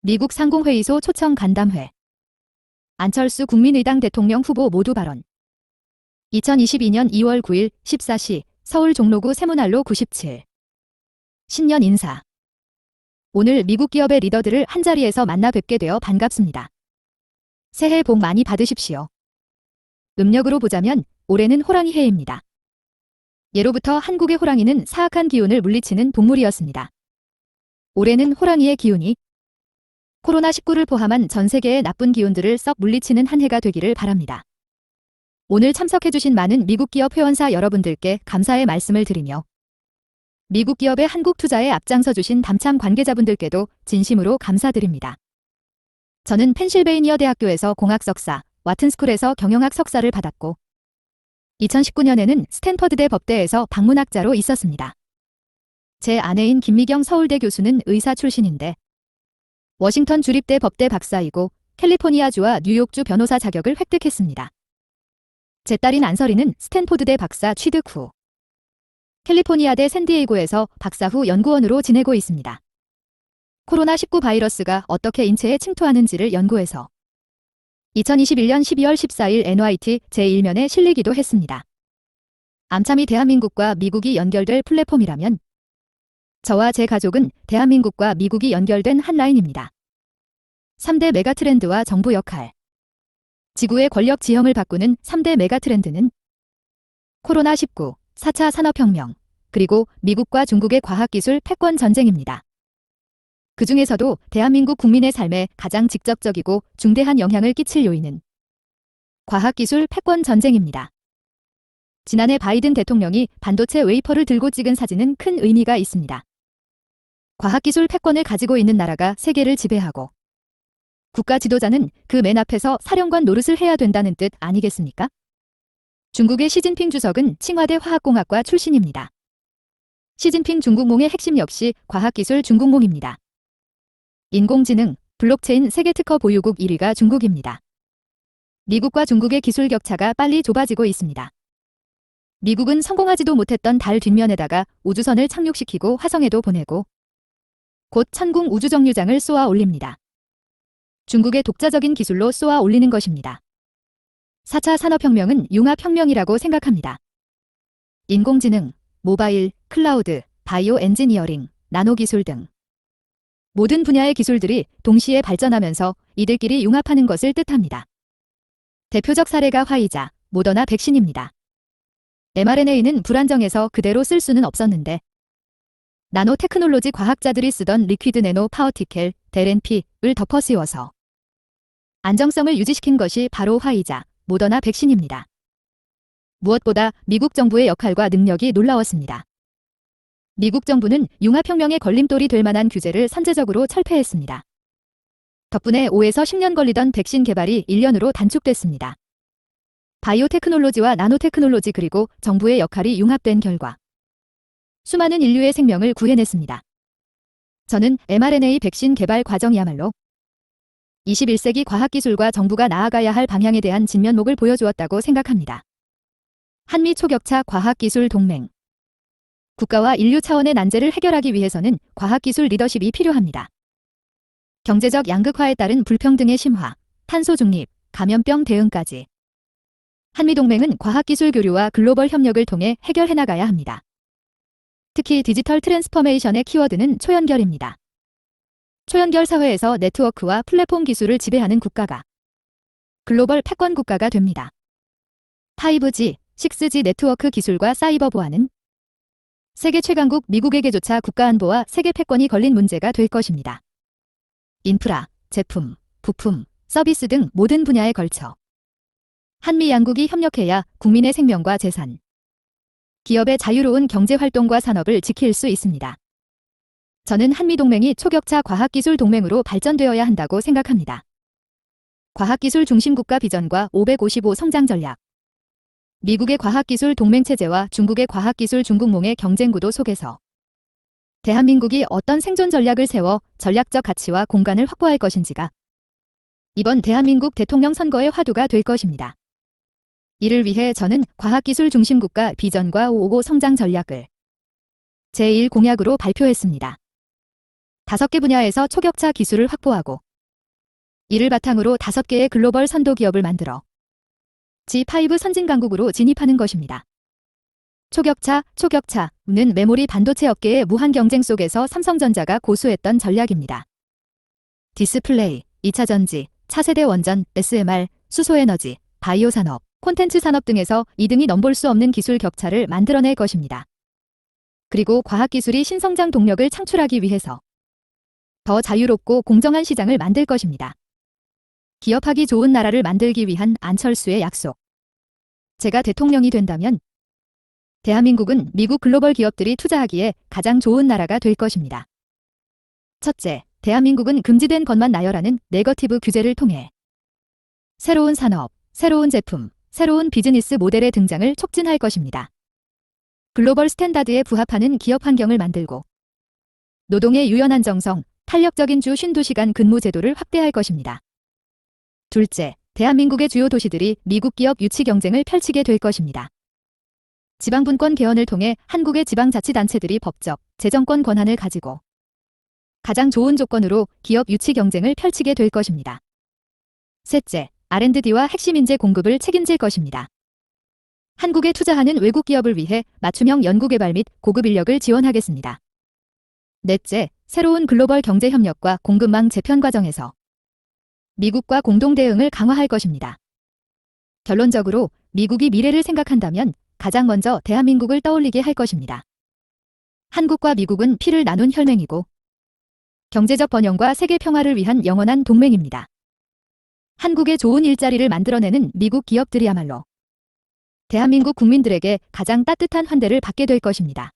미국 상공회의소 초청 간담회. 안철수 국민의당 대통령 후보 모두 발언. 2022년 2월 9일 14시 서울 종로구 세문알로 97. 신년 인사. 오늘 미국 기업의 리더들을 한자리에서 만나 뵙게 되어 반갑습니다. 새해 복 많이 받으십시오. 음력으로 보자면 올해는 호랑이 해입니다. 예로부터 한국의 호랑이는 사악한 기운을 물리치는 동물이었습니다. 올해는 호랑이의 기운이 코로나19를 포함한 전 세계의 나쁜 기운들을 썩 물리치는 한 해가 되기를 바랍니다. 오늘 참석해주신 많은 미국 기업 회원사 여러분들께 감사의 말씀을 드리며 미국 기업의 한국 투자에 앞장서주신 담참 관계자분들께도 진심으로 감사드립니다. 저는 펜실베이니아 대학교에서 공학 석사, 와튼스쿨에서 경영학 석사를 받았고 2019년에는 스탠퍼드대 법대에서 방문학자로 있었습니다. 제 아내인 김미경 서울대 교수는 의사 출신인데 워싱턴 주립대 법대 박사이고 캘리포니아주와 뉴욕주 변호사 자격을 획득했습니다. 제 딸인 안설이는 스탠포드대 박사 취득 후 캘리포니아대 샌디에이고에서 박사 후 연구원으로 지내고 있습니다. 코로나19 바이러스가 어떻게 인체에 침투하는지를 연구해서 2021년 12월 14일 NYT 제1면에 실리기도 했습니다. 암참이 대한민국과 미국이 연결될 플랫폼이라면 저와 제 가족은 대한민국과 미국이 연결된 한 라인입니다. 3대 메가트렌드와 정부 역할. 지구의 권력 지형을 바꾸는 3대 메가트렌드는 코로나19, 4차 산업혁명, 그리고 미국과 중국의 과학기술 패권 전쟁입니다. 그 중에서도 대한민국 국민의 삶에 가장 직접적이고 중대한 영향을 끼칠 요인은 과학기술 패권 전쟁입니다. 지난해 바이든 대통령이 반도체 웨이퍼를 들고 찍은 사진은 큰 의미가 있습니다. 과학기술 패권을 가지고 있는 나라가 세계를 지배하고 국가 지도자는 그 맨 앞에서 사령관 노릇을 해야 된다는 뜻 아니겠습니까? 중국의 시진핑 주석은 칭화대 화학공학과 출신입니다. 시진핑 중국몽의 핵심 역시 과학기술 중국몽입니다. 인공지능, 블록체인 세계 특허 보유국 1위가 중국입니다. 미국과 중국의 기술 격차가 빨리 좁아지고 있습니다. 미국은 성공하지도 못했던 달 뒷면에다가 우주선을 착륙시키고 화성에도 보내고 곧 천궁 우주정류장을 쏘아 올립니다. 중국의 독자적인 기술로 쏘아 올리는 것입니다. 4차 산업혁명은 융합혁명이라고 생각합니다. 인공지능, 모바일, 클라우드, 바이오 엔지니어링, 나노기술 등 모든 분야의 기술들이 동시에 발전하면서 이들끼리 융합하는 것을 뜻합니다. 대표적 사례가 화이자, 모더나 백신입니다. mRNA는 불안정해서 그대로 쓸 수는 없었는데 나노 테크놀로지 과학자들이 쓰던 리퀴드 내노 파워티켈, 델NP을 덮어 씌워서 안정성을 유지시킨 것이 바로 화이자, 모더나 백신입니다. 무엇보다 미국 정부의 역할과 능력이 놀라웠습니다. 미국 정부는 융합혁명의 걸림돌이 될 만한 규제를 선제적으로 철폐했습니다. 덕분에 5에서 10년 걸리던 백신 개발이 1년으로 단축됐습니다. 바이오 테크놀로지와 나노 테크놀로지 그리고 정부의 역할이 융합된 결과 수많은 인류의 생명을 구해냈습니다. 저는 mRNA 백신 개발 과정이야말로 21세기 과학기술과 정부가 나아가야 할 방향에 대한 진면목을 보여주었다고 생각합니다. 한미 초격차 과학기술 동맹. 국가와 인류 차원의 난제를 해결하기 위해서는 과학기술 리더십이 필요합니다. 경제적 양극화에 따른 불평등의 심화, 탄소 중립, 감염병 대응까지. 한미동맹은 과학기술 교류와 글로벌 협력을 통해 해결해 나가야 합니다. 특히 디지털 트랜스포메이션의 키워드는 초연결입니다. 초연결 사회에서 네트워크와 플랫폼 기술을 지배하는 국가가 글로벌 패권 국가가 됩니다. 5G, 6G 네트워크 기술과 사이버 보안은 세계 최강국 미국에게조차 국가안보와 세계 패권이 걸린 문제가 될 것입니다. 인프라, 제품, 부품, 서비스 등 모든 분야에 걸쳐 한미 양국이 협력해야 국민의 생명과 재산, 기업의 자유로운 경제활동과 산업을 지킬 수 있습니다. 저는 한미동맹이 초격차 과학기술 동맹으로 발전되어야 한다고 생각합니다. 과학기술 중심국가 비전과 555 성장 전략. 미국의 과학기술 동맹체제와 중국의 과학기술 중국몽의 경쟁구도 속에서 대한민국이 어떤 생존 전략을 세워 전략적 가치와 공간을 확보할 것인지가 이번 대한민국 대통령 선거의 화두가 될 것입니다. 이를 위해 저는 과학기술 중심국가 비전과 555 성장 전략을 제1공약으로 발표했습니다. 5개 분야에서 초격차 기술을 확보하고 이를 바탕으로 5개의 글로벌 선도 기업을 만들어 G5 선진 강국으로 진입하는 것입니다. 초격차는 메모리 반도체 업계의 무한 경쟁 속에서 삼성전자가 고수했던 전략입니다. 디스플레이, 2차 전지, 차세대 원전, SMR, 수소에너지, 바이오 산업, 콘텐츠 산업 등에서 2등이 넘볼 수 없는 기술 격차를 만들어낼 것입니다. 그리고 과학기술이 신성장 동력을 창출하기 위해서 더 자유롭고 공정한 시장을 만들 것입니다. 기업하기 좋은 나라를 만들기 위한 안철수의 약속. 제가 대통령이 된다면 대한민국은 미국 글로벌 기업들이 투자하기에 가장 좋은 나라가 될 것입니다. 첫째, 대한민국은 금지된 것만 나열하는 네거티브 규제를 통해 새로운 산업, 새로운 제품, 새로운 비즈니스 모델의 등장을 촉진할 것입니다. 글로벌 스탠다드에 부합하는 기업 환경을 만들고 노동의 유연한 정성, 탄력적인 주 52시간 근무 제도를 확대할 것입니다. 둘째, 대한민국의 주요 도시들이 미국 기업 유치 경쟁을 펼치게 될 것입니다. 지방분권 개헌을 통해 한국의 지방자치단체들이 법적, 재정권 권한을 가지고 가장 좋은 조건으로 기업 유치 경쟁을 펼치게 될 것입니다. 셋째, R&D와 핵심 인재 공급을 책임질 것입니다. 한국에 투자하는 외국 기업을 위해 맞춤형 연구개발 및 고급 인력을 지원하겠습니다. 넷째, 새로운 글로벌 경제협력과 공급망 재편 과정에서 미국과 공동 대응을 강화할 것입니다. 결론적으로 미국이 미래를 생각한다면 가장 먼저 대한민국을 떠올리게 할 것입니다. 한국과 미국은 피를 나눈 혈맹이고 경제적 번영과 세계 평화를 위한 영원한 동맹입니다. 한국에 좋은 일자리를 만들어내는 미국 기업들이야말로 대한민국 국민들에게 가장 따뜻한 환대를 받게 될 것입니다.